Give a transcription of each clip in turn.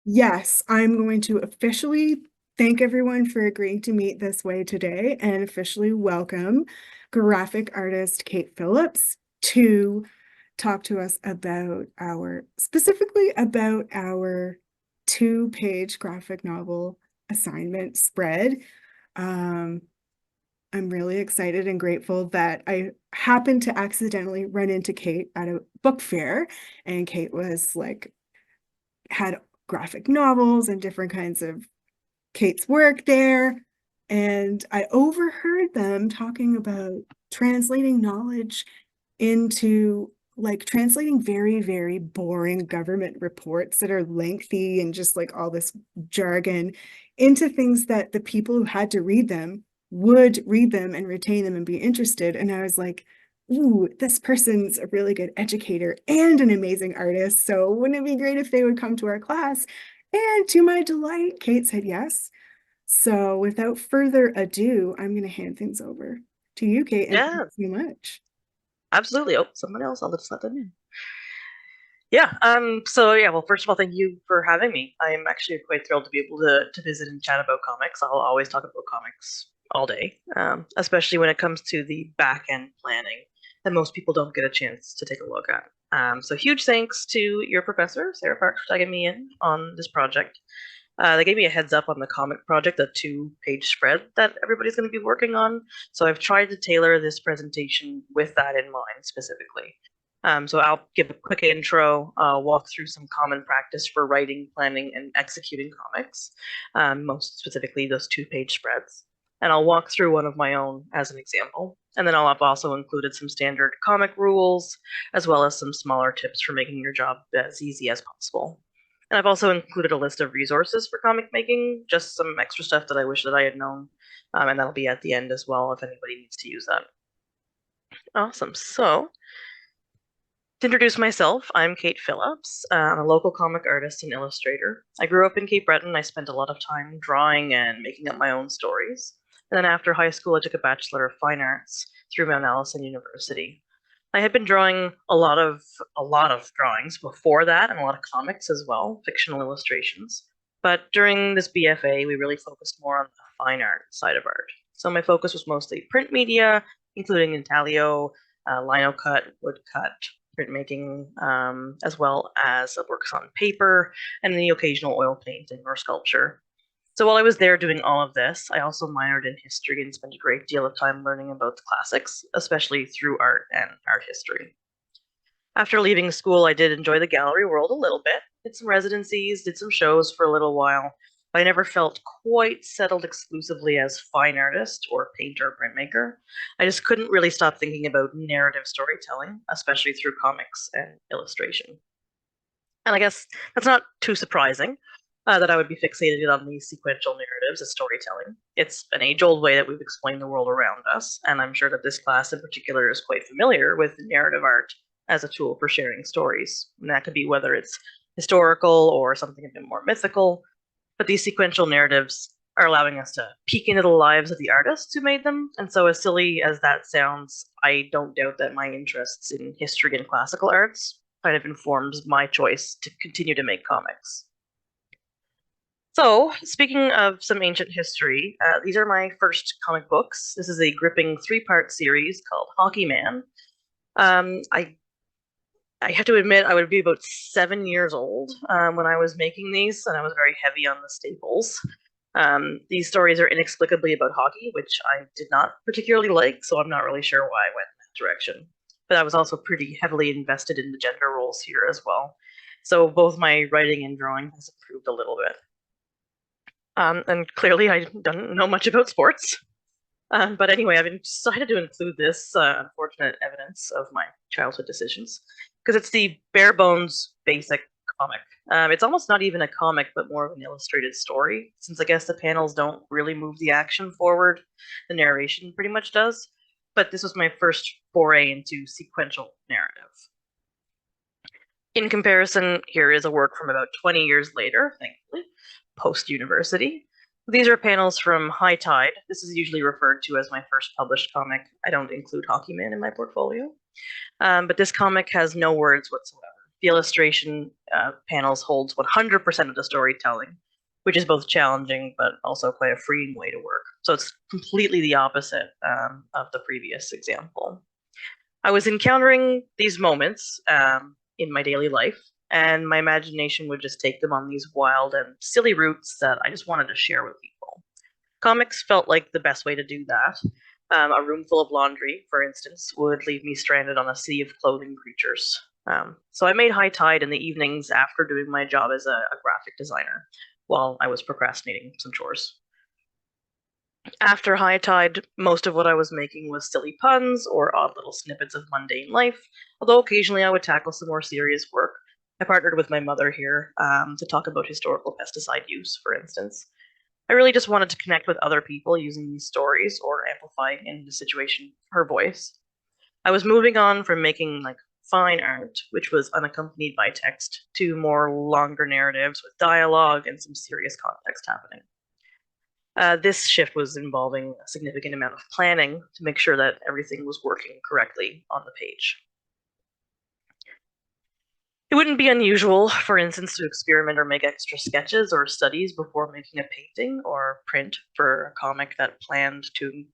Yes, I'm going to officially thank everyone for agreeing to meet this way today and officially welcome graphic artist Kate Phillips to talk to us about specifically about our two-page graphic novel assignment spread. Um, I'm really excited and grateful that I happened to accidentally run into Kate at a book fair, and Kate was like, had graphic novels and different kinds of Kate's work there. And I overheard them talking about translating knowledge into like translating very, very boring government reports that are lengthy and just like all this jargon into things that the people who had to read them would read them and retain them and be interested. And I was like, ooh, this person's a really good educator and an amazing artist. So wouldn't it be great if they would come to our class? And to my delight, Kate said yes. So without further ado, I'm going to hand things over to you, Kate, and thank Yeah, you so much. absolutely. Oh, someone else. I'll just let them in. Yeah. Well, first of all, thank you for having me. I'm actually quite thrilled to be able to visit and chat about comics. I'll always talk about comics all day, especially when it comes to the back end planning that most people don't get a chance to take a look at. So huge thanks to your professor, Sara, for tagging me in on this project. They gave me a heads up on the comic project, the two-page spread that everybody's going to be working on. So I've tried to tailor this presentation with that in mind specifically. So I'll give a quick intro, walk through some common practice for writing, planning, and executing comics, most specifically those two-page spreads. And I'll walk through one of my own as an example. And then I'll have also included some standard comic rules, as well as some smaller tips for making your job as easy as possible. And I've also included a list of resources for comic making, just some extra stuff that I wish that I had known. And that'll be at the end as well if anybody needs to use that. Awesome. So, to introduce myself, I'm Kate Phillips. I'm a local comic artist and illustrator. I grew up in Cape Breton. I spent a lot of time drawing and making up my own stories. And then after high school, I took a Bachelor of Fine Arts through Mount Allison University. I had been drawing a lot of drawings before that, and a lot of comics as well, fictional illustrations. But during this BFA, we really focused more on the fine art side of art. So my focus was mostly print media, including intaglio, lino cut, woodcut, printmaking, as well as works on paper and the occasional oil painting or sculpture. So while I was there doing all of this, I also minored in history and spent a great deal of time learning about the classics, especially through art and art history. After leaving school, I did enjoy the gallery world a little bit, did some residencies, did some shows for a little while, but I never felt quite settled exclusively as fine artist or painter or printmaker. I just couldn't really stop thinking about narrative storytelling, especially through comics and illustration. And I guess that's not too surprising that I would be fixated on these sequential narratives as storytelling. It's an age old way that we've explained the world around us, and I'm sure that this class in particular is quite familiar with narrative art as a tool for sharing stories. And that could be whether it's historical or something a bit more mythical, but these sequential narratives are allowing us to peek into the lives of the artists who made them. And so, as silly as that sounds, I don't doubt that my interests in history and classical arts kind of informs my choice to continue to make comics. So, speaking of some ancient history, these are my first comic books. This is a gripping three-part series called Hockey Man. Um, I I have to admit I would be about 7 years old when I was making these, and I was very heavy on the staples. These stories are inexplicably about hockey, which I did not particularly like, so I'm not really sure why I went in that direction. But I was also pretty heavily invested in the gender roles here as well. So both my writing and drawing has improved a little bit. And clearly, I don't know much about sports. But anyway, I've decided to include this unfortunate evidence of my childhood decisions because it's the bare bones basic comic. It's almost not even a comic, but more of an illustrated story, since I guess the panels don't really move the action forward. The narration pretty much does. But this was my first foray into sequential narrative. In comparison, here is a work from about 20 years later, thankfully, post university. These are panels from High Tide. This is usually referred to as my first published comic. I don't include Hockey Man in my portfolio. But this comic has no words whatsoever. the illustration panels holds 100% of the storytelling, which is both challenging but also quite a freeing way to work. So it's completely the opposite of the previous example. I was encountering these moments in my daily life, and my imagination would just take them on these wild and silly routes that I just wanted to share with people. Comics felt like the best way to do that. A room full of laundry, for instance, would leave me stranded on a sea of clothing creatures. So I made high tide in the evenings after doing my job as a graphic designer while I was procrastinating some chores. After high tide, most of what I was making was silly puns or odd little snippets of mundane life, although occasionally I would tackle some more serious work. I partnered with my mother here to talk about historical pesticide use, for instance. I really just wanted to connect with other people using these stories or amplify in the situation her voice. I was moving on from making like fine art, which was unaccompanied by text, to more longer narratives with dialogue and some serious context happening. This shift was involving a significant amount of planning to make sure that everything was working correctly on the page. It wouldn't be unusual, for instance, to experiment or make extra sketches or studies before making a painting or print for a comic that planned to,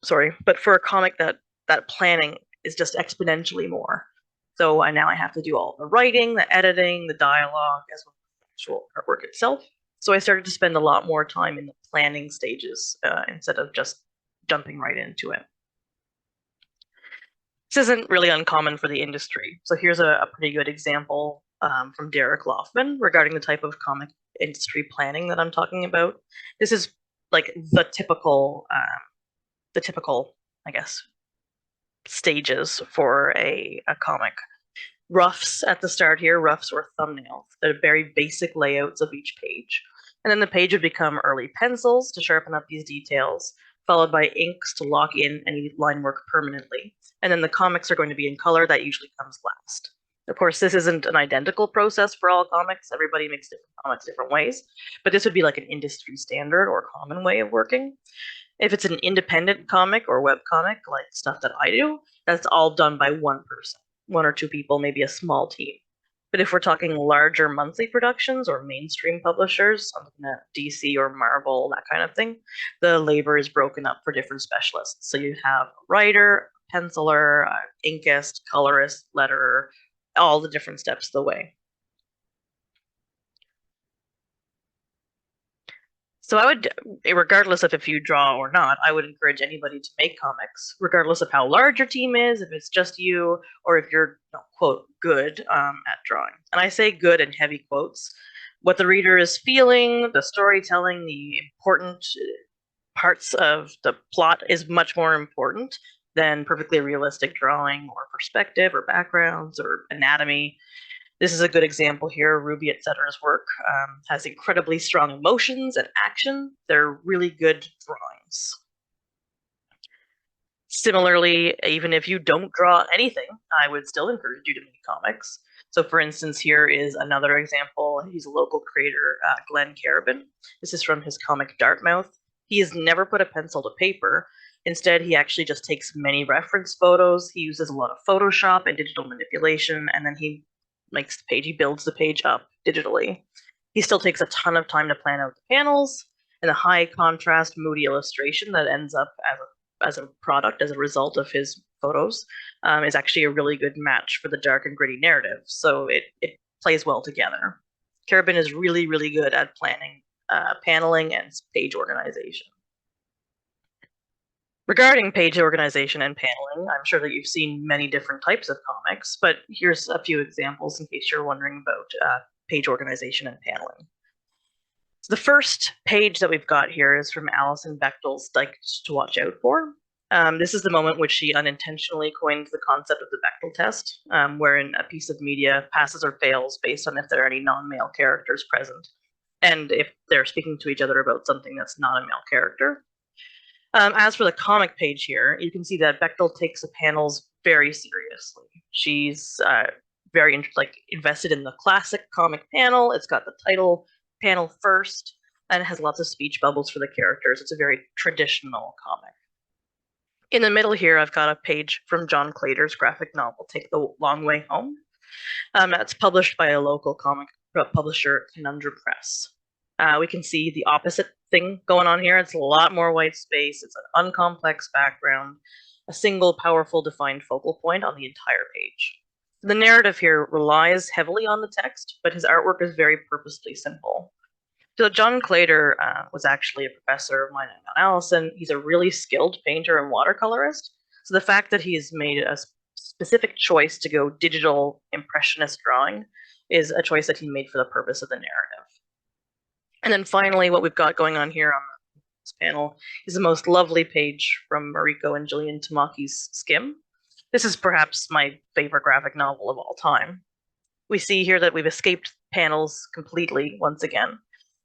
sorry, but for a comic that planning is just exponentially more. So I have to do all the writing, the editing, the dialogue, as well as the actual artwork itself. So I started to spend a lot more time in the planning stages instead of just jumping right into it. This isn't really uncommon for the industry. So here's a pretty good example from Derek Loffman regarding the type of comic industry planning that I'm talking about. This is like the typical, I guess, stages for a comic. Roughs at the start here, roughs or thumbnails. They're very basic layouts of each page. And then the page would become early pencils to sharpen up these details, followed by inks to lock in any line work permanently. And then the comics are going to be in color. That usually comes last. Of course, this isn't an identical process for all comics. Everybody makes different comics different ways, but this would be like an industry standard or common way of working. If it's an independent comic or web comic, like stuff that I do, that's all done by one person, one or two people, maybe a small team. But if we're talking larger monthly productions or mainstream publishers, something at DC or Marvel, that kind of thing, the labor is broken up for different specialists. So you have a writer, a penciler, inkist, colorist, letterer, all the different steps of the way. So I would, regardless of if you draw or not, I would encourage anybody to make comics, regardless of how large your team is, if it's just you, or if you're, quote, good at drawing. And I say good in heavy quotes. What the reader is feeling, the storytelling, the important parts of the plot is much more important than perfectly realistic drawing or perspective or backgrounds or anatomy. This is a good example here. Ruby, etc.'s work has incredibly strong emotions and action. They're really good drawings. Similarly, even if you don't draw anything, I would still encourage you to make comics. So for instance, here is another example. He's a local creator, Glenn Carabin. This is from his comic Dartmouth. He has never put a pencil to paper. Instead, he actually just takes many reference photos. He uses a lot of Photoshop and digital manipulation, and then he makes the page, he builds the page up digitally. He still takes a ton of time to plan out the panels, and the high contrast, moody illustration that ends up as a product, as a result of his photos, is actually a really good match for the dark and gritty narrative. So it plays well together. Carabin is really, really good at planning, paneling, and page organization. Regarding page organization and paneling, I'm sure that you've seen many different types of comics, but here's a few examples in case you're wondering about page organization and paneling. So the first page that we've got here is from Alison Bechdel's Dykes to Watch Out For. This is the moment which she unintentionally coined the concept of the Bechdel test, wherein a piece of media passes or fails based on if there are any non-male characters present, and if they're speaking to each other about something that's not a male character. As for the comic page here, you can see that Bechdel takes the panels very seriously. She's very invested in the classic comic panel. It's got the title panel first, and it has lots of speech bubbles for the characters. It's a very traditional comic. In the middle here, I've got a page from John Clater's graphic novel, Take the Long Way Home. That's published by a local comic publisher, Conundrum Press. We can see the opposite thing going on here. It's a lot more white space. It's an uncomplex background, a single powerful defined focal point on the entire page. The narrative here relies heavily on the text, but his artwork is very purposely simple. So John Clater was actually a professor of mine at Mount Allison. He's a really skilled painter and watercolorist. So the fact that he's made a specific choice to go digital impressionist drawing is a choice that he made for the purpose of the narrative. And then finally, what we've got going on here on this panel is the most lovely page from Mariko and Gillian Tamaki's Skim. This is perhaps my favorite graphic novel of all time. We see here that we've escaped panels completely once again,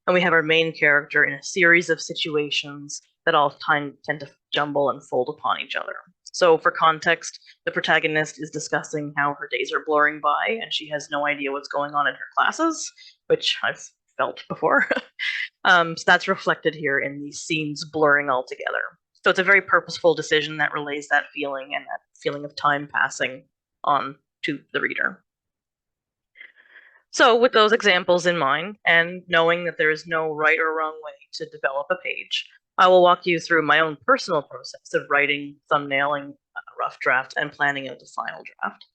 and we have our main character in a series of situations that all tend to jumble and fold upon each other. So for context, the protagonist is discussing how her days are blurring by and she has no idea what's going on in her classes, which I've felt before. So that's reflected here in these scenes blurring all together. So it's a very purposeful decision that relays that feeling and that feeling of time passing on to the reader. So with those examples in mind, and knowing that there is no right or wrong way to develop a page, I will walk you through my own personal process of writing, thumbnailing, rough draft, and planning out the final draft.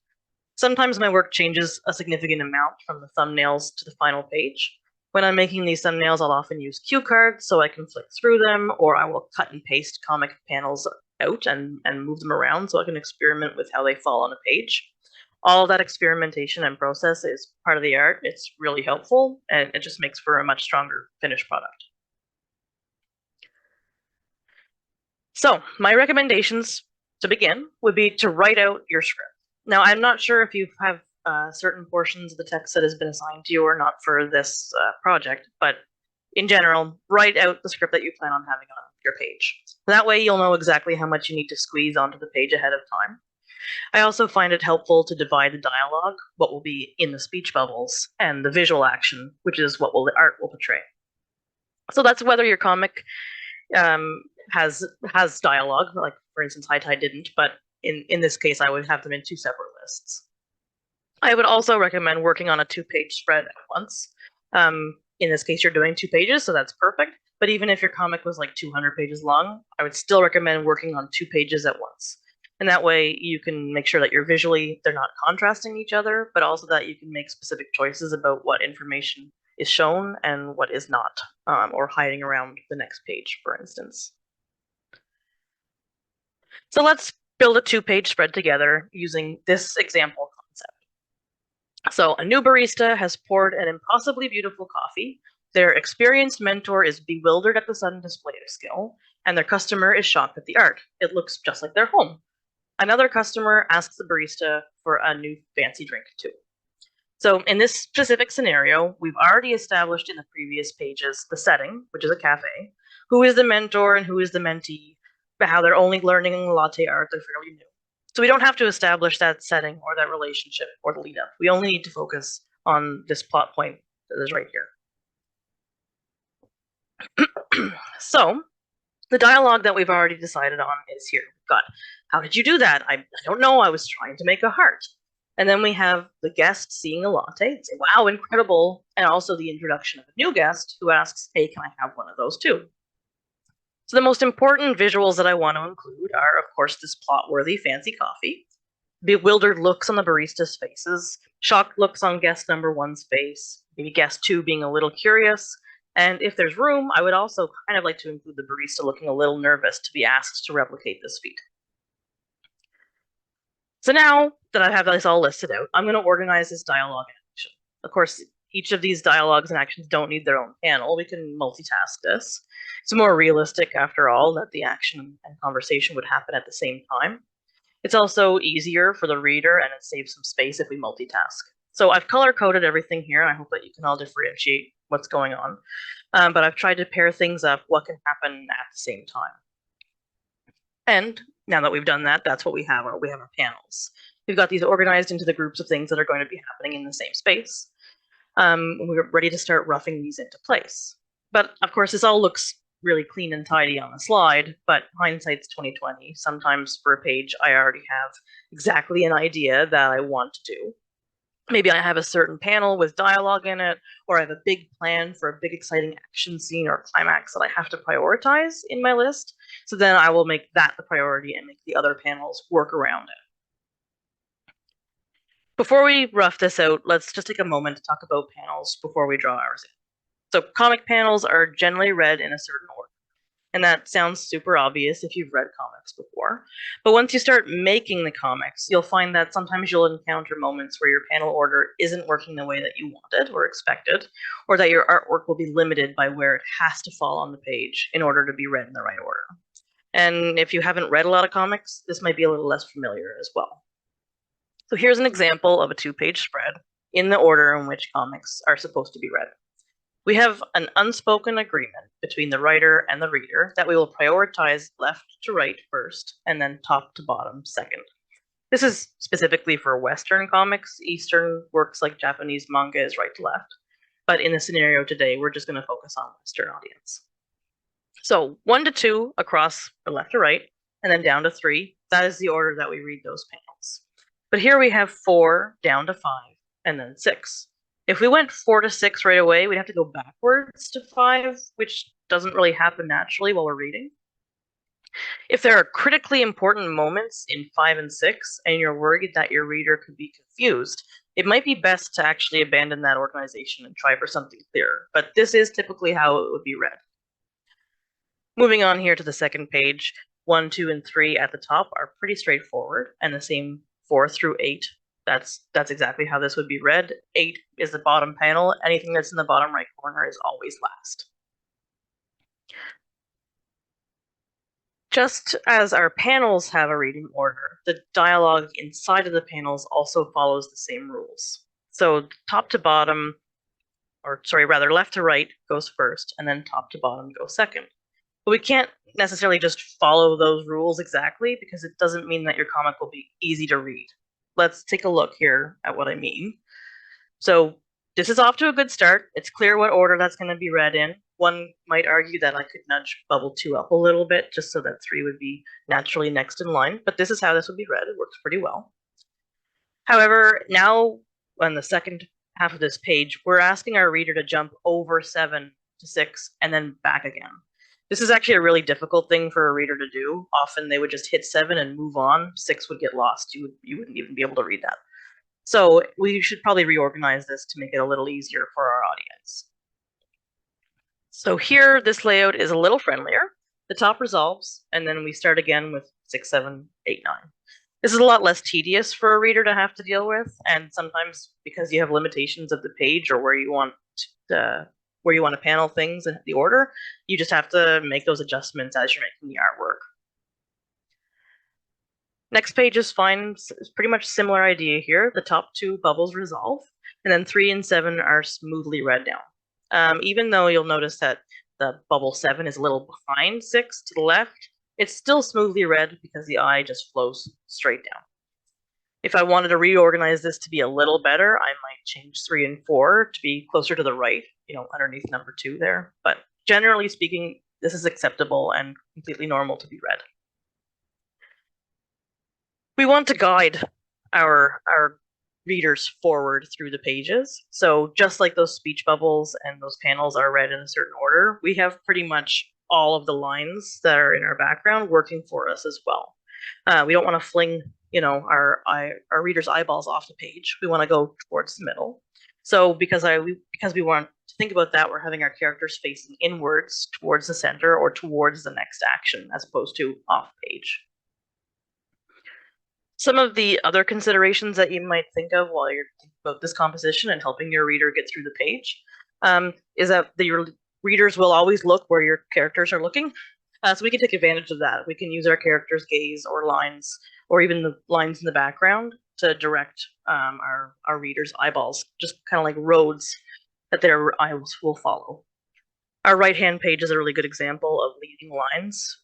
Sometimes my work changes a significant amount from the thumbnails to the final page. When I'm making these thumbnails, I'll often use cue cards so I can flick through them, or I will cut and paste comic panels out and move them around so I can experiment with how they fall on a page. All that experimentation and process is part of the art. It's really helpful, and it just makes for a much stronger finished product. So my recommendations to begin would be to write out your script. Now, I'm not sure if you have certain portions of the text that has been assigned to you or not for this project, but in general, write out the script that you plan on having on your page. That way you'll know exactly how much you need to squeeze onto the page ahead of time. I also find it helpful to divide the dialogue, what will be in the speech bubbles, and the visual action, which is what the art will portray. So that's whether your comic has dialogue, like for instance, High Tide didn't, but in this case, I would have them in two separate lists. I would also recommend working on a 2-page spread at once. In this case, you're doing 2 pages, so that's perfect. But even if your comic was like 200 pages long, I would still recommend working on 2 pages at once. And that way you can make sure that they're not contrasting each other, but also that you can make specific choices about what information is shown and what is not, or hiding around the next page, for instance. So let's build a 2-page spread together using this example concept. So a new barista has poured an impossibly beautiful coffee. Their experienced mentor is bewildered at the sudden display of skill, and their customer is shocked at the art. It looks just like their home. Another customer asks the barista for a new fancy drink too. So in this specific scenario, we've already established in the previous pages the setting, which is a cafe, who is the mentor and who is the mentee, how they're only learning latte art, they're fairly new. So we don't have to establish that setting or that relationship or the lead up. We only need to focus on this plot point that is right here. So the dialogue that we've already decided on is here. We've got, how did you do that? I don't know, I was trying to make a heart. And then we have the guest seeing a latte and say, wow, incredible. And also the introduction of a new guest who asks, hey, can I have one of those too? So the most important visuals that I want to include are, of course, this plot-worthy fancy coffee, bewildered looks on the barista's faces, shocked looks on guest number 1's face, maybe guest 2 being a little curious, and if there's room, I would also kind of like to include the barista looking a little nervous to be asked to replicate this feat. So now that I have this all listed out, I'm going to organize this dialogue and action. Of course, each of these dialogues and actions don't need their own panel. We can multitask this. It's more realistic, after all, that the action and conversation would happen at the same time. It's also easier for the reader, and it saves some space if we multitask. So I've color-coded everything here, and I hope that you can all differentiate what's going on. But I've tried to pair things up, what can happen at the same time. And now that we've done that, that's what we have. We have our panels. We've got these organized into the groups of things that are going to be happening in the same space. We're ready to start roughing these into place. But of course, this all looks really clean and tidy on the slide, but hindsight's 2020. Sometimes for a page, I already have exactly an idea that I want to do. Maybe I have a certain panel with dialogue in it, or I have a big plan for a big exciting action scene or climax that I have to prioritize in my list. So then I will make that the priority and make the other panels work around it. Before we rough this out, let's just take a moment to talk about panels before we draw ours in. So comic panels are generally read in a certain order. And that sounds super obvious if you've read comics before. But once you start making the comics, you'll find that sometimes you'll encounter moments where your panel order isn't working the way that you wanted or expected, or that your artwork will be limited by where it has to fall on the page in order to be read in the right order. And if you haven't read a lot of comics, this might be a little less familiar as well. So here's an example of a 2-page spread in the order in which comics are supposed to be read. We have an unspoken agreement between the writer and the reader that we will prioritize left to right first and then top to bottom second. This is specifically for Western comics. Eastern works like Japanese manga is right to left. But in the scenario today, we're just going to focus on Western audience. So 1 to 2 across the left to right, and then down to 3. That is the order that we read those panels. But here we have 4 down to 5, and then 6. If we went 4 to 6 right away, we'd have to go backwards to 5, which doesn't really happen naturally while we're reading. If there are critically important moments in 5 and 6, and you're worried that your reader could be confused, it might be best to actually abandon that organization and try for something clearer. But this is typically how it would be read. Moving on here to the second page, 1, 2, and 3 at the top are pretty straightforward, and the same 4 through 8. That's exactly how this would be read. 8 is the bottom panel. Anything that's in the bottom right corner is always last. Just as our panels have a reading order, the dialogue inside of the panels also follows the same rules. So top to bottom, or sorry, rather left to right goes first, and then top to bottom goes second. But we can't necessarily just follow those rules exactly because it doesn't mean that your comic will be easy to read. Let's take a look here at what I mean. So this is off to a good start. It's clear what order that's going to be read in. One might argue that I could nudge bubble 2 up a little bit just so that 3 would be naturally next in line, but this is how this would be read. It works pretty well. However, now on the second half of this page, we're asking our reader to jump over 7 to 6 and then back again. This is actually a really difficult thing for a reader to do. Often they would just hit 7 and move on. 6 would get lost. You wouldn't even be able to read that. So we should probably reorganize this to make it a little easier for our audience. So here, this layout is a little friendlier. The top resolves, and then we start again with 6, 7, 8, 9. This is a lot less tedious for a reader to have to deal with, and sometimes because you have limitations of the page or where you want to panel things in the order, you just have to make those adjustments as you're making the artwork. Next page is fine. It's pretty much similar idea here. The top 2 bubbles resolve, and then 3 and 7 are smoothly read down. Even though you'll notice that the bubble 7 is a little behind 6 to the left, it's still smoothly read because the eye just flows straight down. If I wanted to reorganize this to be a little better, I might change 3 and 4 to be closer to the right, underneath number 2 there. But generally speaking, this is acceptable and completely normal to be read. We want to guide our readers forward through the pages. So just like those speech bubbles and those panels are read in a certain order, we have pretty much all of the lines that are in our background working for us as well. We don't want to fling, our readers' eyeballs off the page. We want to go towards the middle. So because we want to think about that, we're having our characters facing inwards towards the center or towards the next action as opposed to off page. Some of the other considerations that you might think of while you're thinking about this composition and helping your reader get through the page is that your readers will always look where your characters are looking. So we can take advantage of that. We can use our characters' gaze or lines, or even the lines in the background to direct our readers' eyeballs, just kind of like roads that their eyes will follow. Our right-hand page is a really good example of leading lines.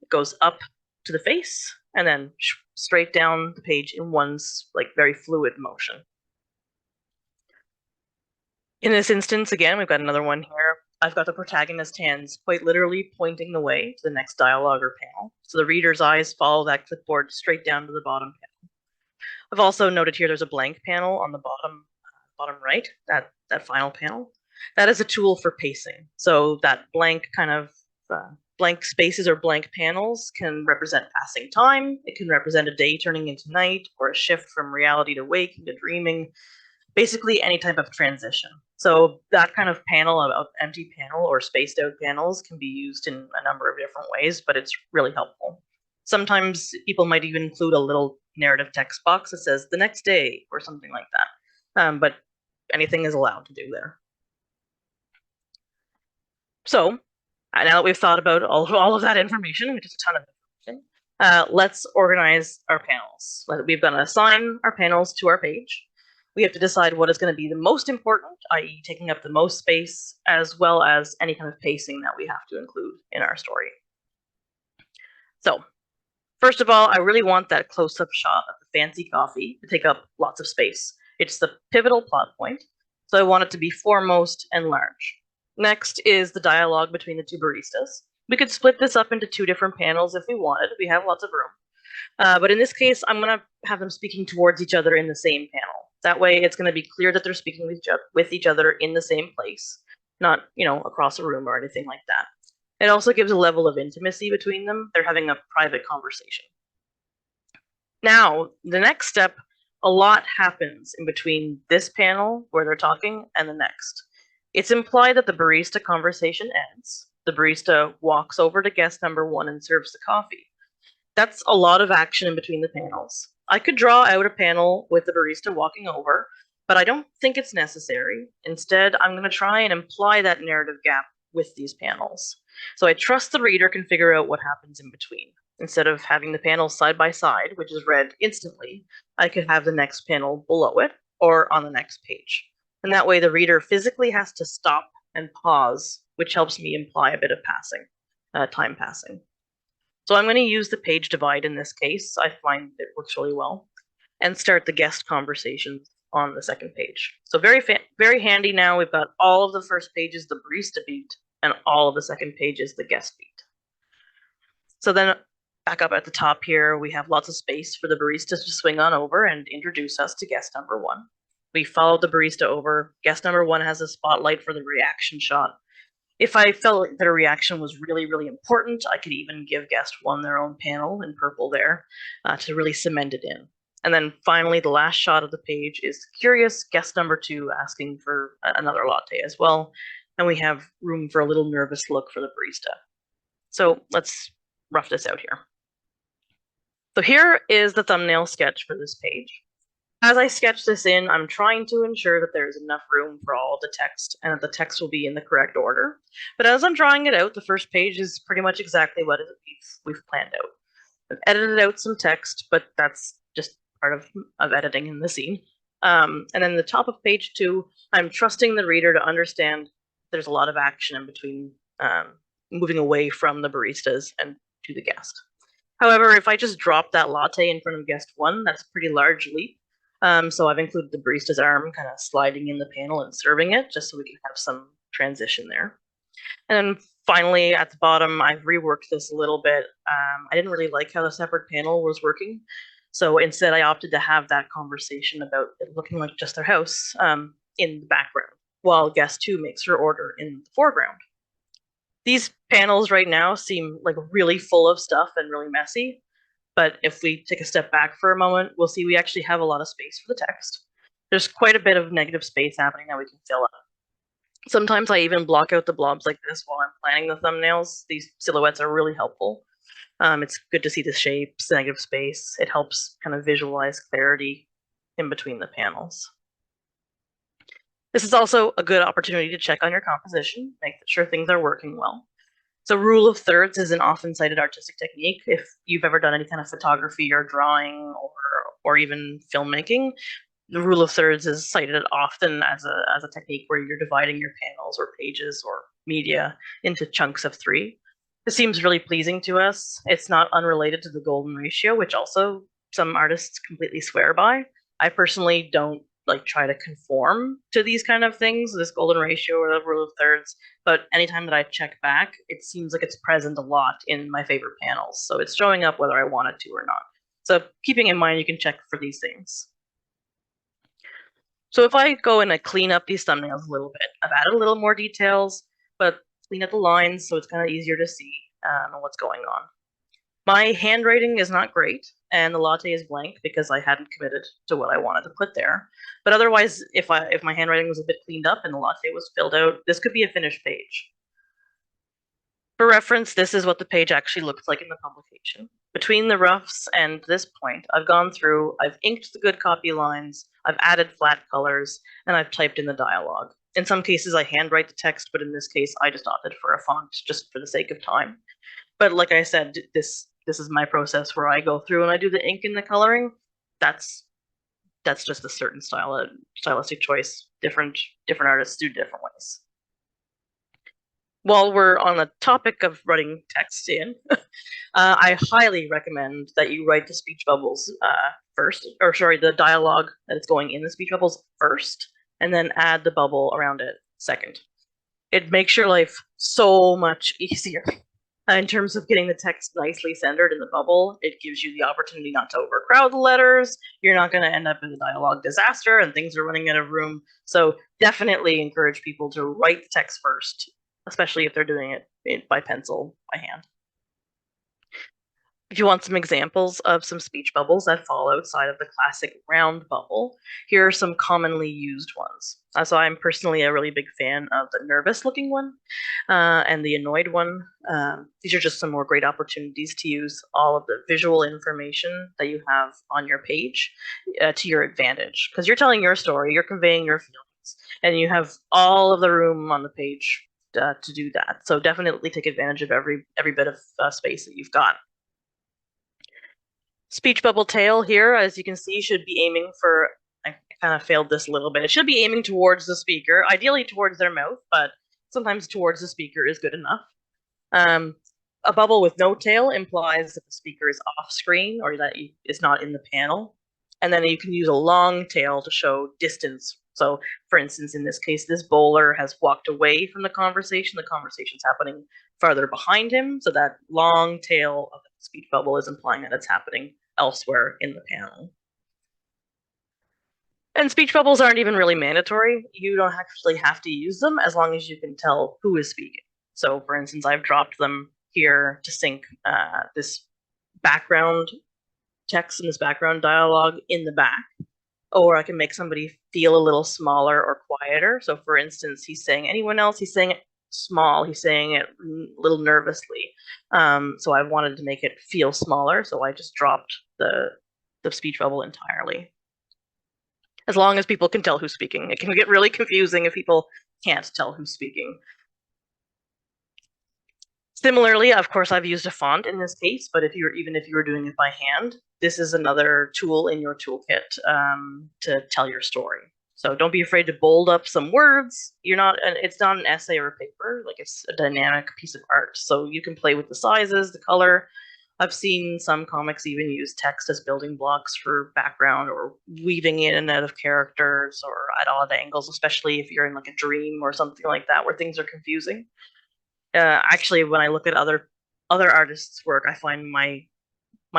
It goes up to the face and then straight down the page in one very fluid motion. In this instance, again, we've got another one here. I've got the protagonist's hands quite literally pointing the way to the next dialogue or panel. So the reader's eyes follow that clipboard straight down to the bottom panel. I've also noted here there's a blank panel on the bottom right, that final panel. That is a tool for pacing. So that blank kind of blank spaces or blank panels can represent passing time. It can represent a day turning into night or a shift from reality to waking to dreaming, basically any type of transition. So that kind of panel, of empty panel or spaced out panels, can be used in a number of different ways, but it's really helpful. Sometimes people might even include a little narrative text box that says the next day or something like that. But anything is allowed to do there. So now that we've thought about all of that information, which is a ton of information, let's organize our panels. We've got to assign our panels to our page. We have to decide what is going to be the most important, i.e. taking up the most space, as well as any kind of pacing that we have to include in our story. So first of all, I really want that close-up shot of the fancy coffee to take up lots of space. It's the pivotal plot point, so I want it to be foremost and large. Next is the dialogue between the two baristas. We could split this up into two different panels if we wanted. We have lots of room. But in this case, I'm going to have them speaking towards each other in the same panel. That way, it's going to be clear that they're speaking with each other in the same place, not, across a room or anything like that. It also gives a level of intimacy between them. They're having a private conversation. Now, the next step, a lot happens in between this panel where they're talking and the next. It's implied that the barista conversation ends. The barista walks over to guest number 1 and serves the coffee. That's a lot of action in between the panels. I could draw out a panel with the barista walking over, but I don't think it's necessary. Instead, I'm going to try and imply that narrative gap with these panels. So I trust the reader can figure out what happens in between. Instead of having the panels side by side, which is read instantly, I could have the next panel below it or on the next page. And that way the reader physically has to stop and pause, which helps me imply a bit of time passing. So I'm going to use the page divide in this case. I find it works really well. And start the guest conversations on the second page. So very handy now. We've got all of the first pages, the barista beat, and all of the second pages, the guest beat. So then back up at the top here, we have lots of space for the baristas to swing on over and introduce us to guest number 1. We followed the barista over. Guest number 1 has a spotlight for the reaction shot. If I felt like their reaction was really, really important, I could even give guest 1 their own panel in purple there to really cement it in. And then finally, the last shot of the page is curious guest number 2 asking for another latte as well. And we have room for a little nervous look for the barista. So let's rough this out here. So here is the thumbnail sketch for this page. As I sketch this in, I'm trying to ensure that there's enough room for all of the text and that the text will be in the correct order. But as I'm drawing it out, the first page is pretty much exactly what we've planned out. I've edited out some text, but that's just part of editing in the scene. And then the top of page 2, I'm trusting the reader to understand there's a lot of action in between moving away from the baristas and to the guest. However, if I just drop that latte in front of guest 1, that's a pretty large leap. So I've included the barista's arm kind of sliding in the panel and serving it, just so we can have some transition there. And then finally, at the bottom, I've reworked this a little bit. I didn't really like how the separate panel was working. So instead, I opted to have that conversation about it looking like just their house in the background, while guest 2 makes her order in the foreground. These panels right now seem like really full of stuff and really messy. But if we take a step back for a moment, we'll see we actually have a lot of space for the text. There's quite a bit of negative space happening that we can fill up. Sometimes I even block out the blobs like this while I'm planning the thumbnails. These silhouettes are really helpful. It's good to see the shapes, the negative space. It helps kind of visualize clarity in between the panels. This is also a good opportunity to check on your composition, make sure things are working well. So rule of thirds is an often cited artistic technique. If you've ever done any kind of photography or drawing or even filmmaking, the rule of thirds is cited often as a technique where you're dividing your panels or pages or media into chunks of 3. This seems really pleasing to us. It's not unrelated to the golden ratio, which also some artists completely swear by. I personally don't try to conform to these kind of things, this golden ratio or the rule of thirds, but anytime that I check back, it seems like it's present a lot in my favorite panels. So it's showing up whether I want it to or not. So keeping in mind, you can check for these things. So if I go and I clean up these thumbnails a little bit, I've added a little more details, but clean up the lines so it's kind of easier to see what's going on. My handwriting is not great, and the latte is blank because I hadn't committed to what I wanted to put there. But otherwise, if my handwriting was a bit cleaned up and the latte was filled out, this could be a finished page. For reference, this is what the page actually looks like in the publication. Between the roughs and this point, I've gone through, I've inked the good copy lines, I've added flat colors, and I've typed in the dialogue. In some cases, I handwrite the text, but in this case, I just opted for a font just for the sake of time. But like I said, this is my process where I go through and I do the ink and the coloring. That's just a certain stylistic choice. Different artists do different ways. While we're on the topic of writing text in, I highly recommend that you write the speech bubbles first, or sorry, the dialogue that it's going in the speech bubbles first, and then add the bubble around it second. It makes your life so much easier. In terms of getting the text nicely centered in the bubble, it gives you the opportunity not to overcrowd the letters. You're not going to end up in a dialogue disaster and things are running out of room. So definitely encourage people to write the text first, especially if they're doing it by pencil, by hand. If you want some examples of some speech bubbles that fall outside of the classic round bubble, here are some commonly used ones. So I'm personally a really big fan of the nervous looking one and the annoyed one. These are just some more great opportunities to use all of the visual information that you have on your page to your advantage. Because you're telling your story, you're conveying your feelings, and you have all of the room on the page to do that. So definitely take advantage of every bit of space that you've got. Speech bubble tail here, as you can see, should be aiming for, I kind of failed this a little bit. It should be aiming towards the speaker, ideally towards their mouth, but sometimes towards the speaker is good enough. A bubble with no tail implies that the speaker is off screen or that it's not in the panel. And then you can use a long tail to show distance. So, for instance, in this case, this bowler has walked away from the conversation. The conversation's happening farther behind him. So that long tail of the speech bubble is implying that it's happening elsewhere in the panel. And speech bubbles aren't even really mandatory. You don't actually have to use them as long as you can tell who is speaking. So, for instance, I've dropped them here to sync this background text and this background dialogue in the back. Or I can make somebody feel a little smaller or quieter. So, for instance, he's saying anyone else, he's saying it small, he's saying it a little nervously. So I wanted to make it feel smaller, so I just dropped the speech bubble entirely. As long as people can tell who's speaking. It can get really confusing if people can't tell who's speaking. Similarly, of course, I've used a font in this case, but even if you were doing it by hand, this is another tool in your toolkit to tell your story. So don't be afraid to bold up some words. It's not an essay or a paper, like it's a dynamic piece of art. So you can play with the sizes, the color. I've seen some comics even use text as building blocks for background or weaving in and out of characters or at odd angles, especially if you're in like a dream or something like that where things are confusing. Actually, when I look at other artists' work, I find my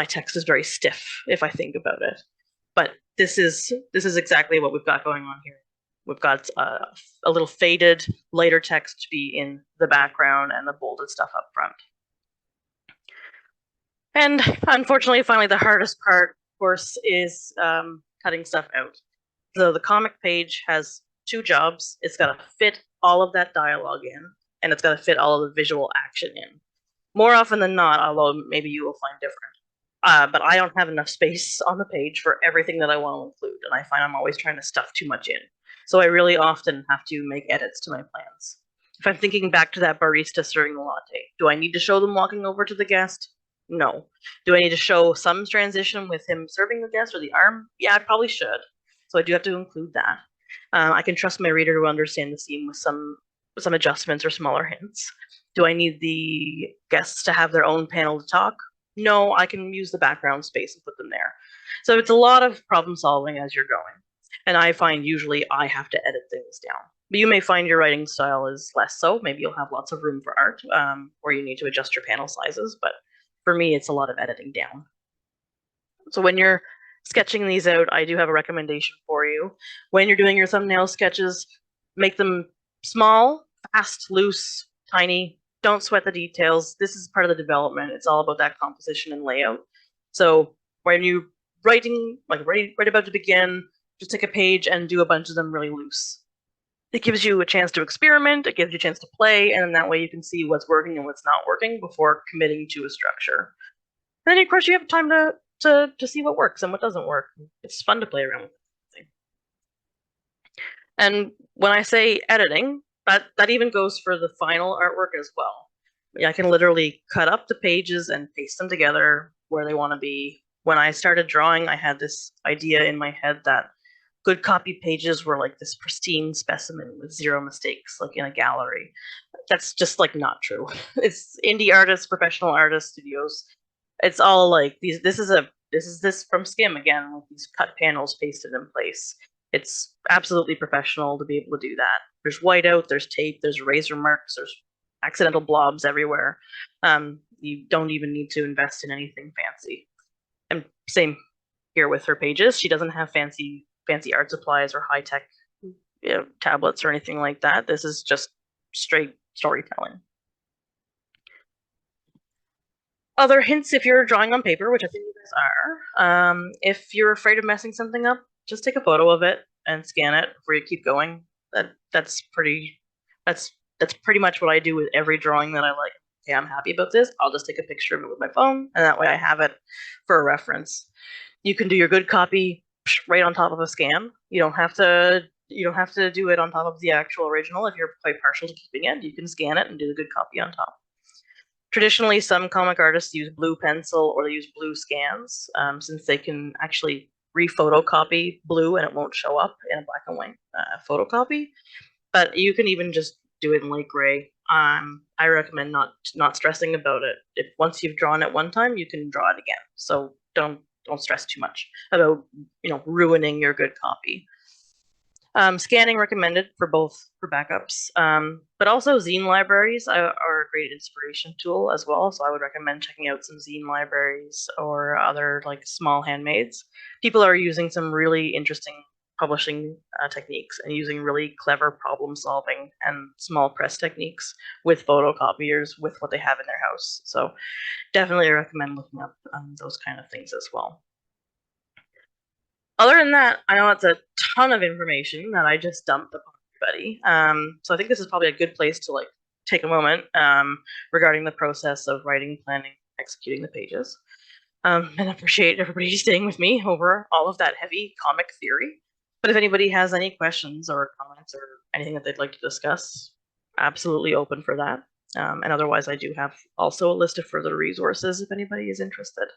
text is very stiff if I think about it. But this is exactly what we've got going on here. We've got a little faded, lighter text to be in the background and the bolded stuff up front. And unfortunately, finally, the hardest part, of course, is cutting stuff out. So the comic page has two jobs. It's got to fit all of that dialogue in, and it's got to fit all of the visual action in. More often than not, although maybe you will find different. But I don't have enough space on the page for everything that I want to include, and I find I'm always trying to stuff too much in. So I really often have to make edits to my plans. If I'm thinking back to that barista serving the latte, do I need to show them walking over to the guest? No. Do I need to show some transition with him serving the guest or the arm? Yeah, I probably should. So I do have to include that. I can trust my reader to understand the scene with some adjustments or smaller hints. Do I need the guests to have their own panel to talk? No, I can use the background space and put them there. So it's a lot of problem solving as you're going. And I find usually I have to edit things down. But you may find your writing style is less so. Maybe you'll have lots of room for art, or you need to adjust your panel sizes. But for me, it's a lot of editing down. So when you're sketching these out, I do have a recommendation for you. When you're doing your thumbnail sketches, make them small, fast, loose, tiny. Don't sweat the details. This is part of the development. It's all about that composition and layout. So when you writing, like right about to begin, just take a page and do a bunch of them really loose. It gives you a chance to experiment, it gives you a chance to play, and then that way you can see what's working and what's not working before committing to a structure. And then of course you have time to see what works and what doesn't work. It's fun to play around with it. And when I say editing, that even goes for the final artwork as well. I can literally cut up the pages and paste them together where they want to be. When I started drawing, I had this idea in my head that good copy pages were like this pristine specimen with zero mistakes, like in a gallery. That's just like not true. It's indie artists, professional artists, studios. It's all like these. This from Skim again, with these cut panels pasted in place. It's absolutely professional to be able to do that. There's whiteout, there's tape, there's razor marks, there's accidental blobs everywhere. You don't even need to invest in anything fancy. And same here with her pages. She doesn't have fancy art supplies or high tech tablets or anything like that. This is just straight storytelling. Other hints if you're drawing on paper, which I think you guys are. If you're afraid of messing something up, just take a photo of it and scan it before you keep going. That's pretty much what I do with every drawing that I like. Okay, I'm happy about this. I'll just take a picture of it with my phone, and that way I have it for a reference. You can do your good copy right on top of a scan. You don't have to do it on top of the actual original. If you're quite partial to keeping it, you can scan it and do the good copy on top. Traditionally, some comic artists use blue pencil or they use blue scans, since they can actually rephotocopy blue and it won't show up in a black and white photocopy. But you can even just do it in light gray. I recommend not stressing about it. If once you've drawn it one time, you can draw it again. So don't stress too much about ruining your good copy. Scanning recommended for backups, but also zine libraries are a great inspiration tool as well. So I would recommend checking out some zine libraries or other like small handmades. People are using some really interesting publishing techniques and using really clever problem solving and small press techniques with photocopiers with what they have in their house. So definitely recommend looking up those kind of things as well. Other than that, I know it's a ton of information that I just dumped upon everybody. So I think this is probably a good place to like take a moment regarding the process of writing, planning, executing the pages. And appreciate everybody staying with me over all of that heavy comic theory. But if anybody has any questions or comments or anything that they'd like to discuss, absolutely open for that. And otherwise, I do have also a list of further resources if anybody is interested.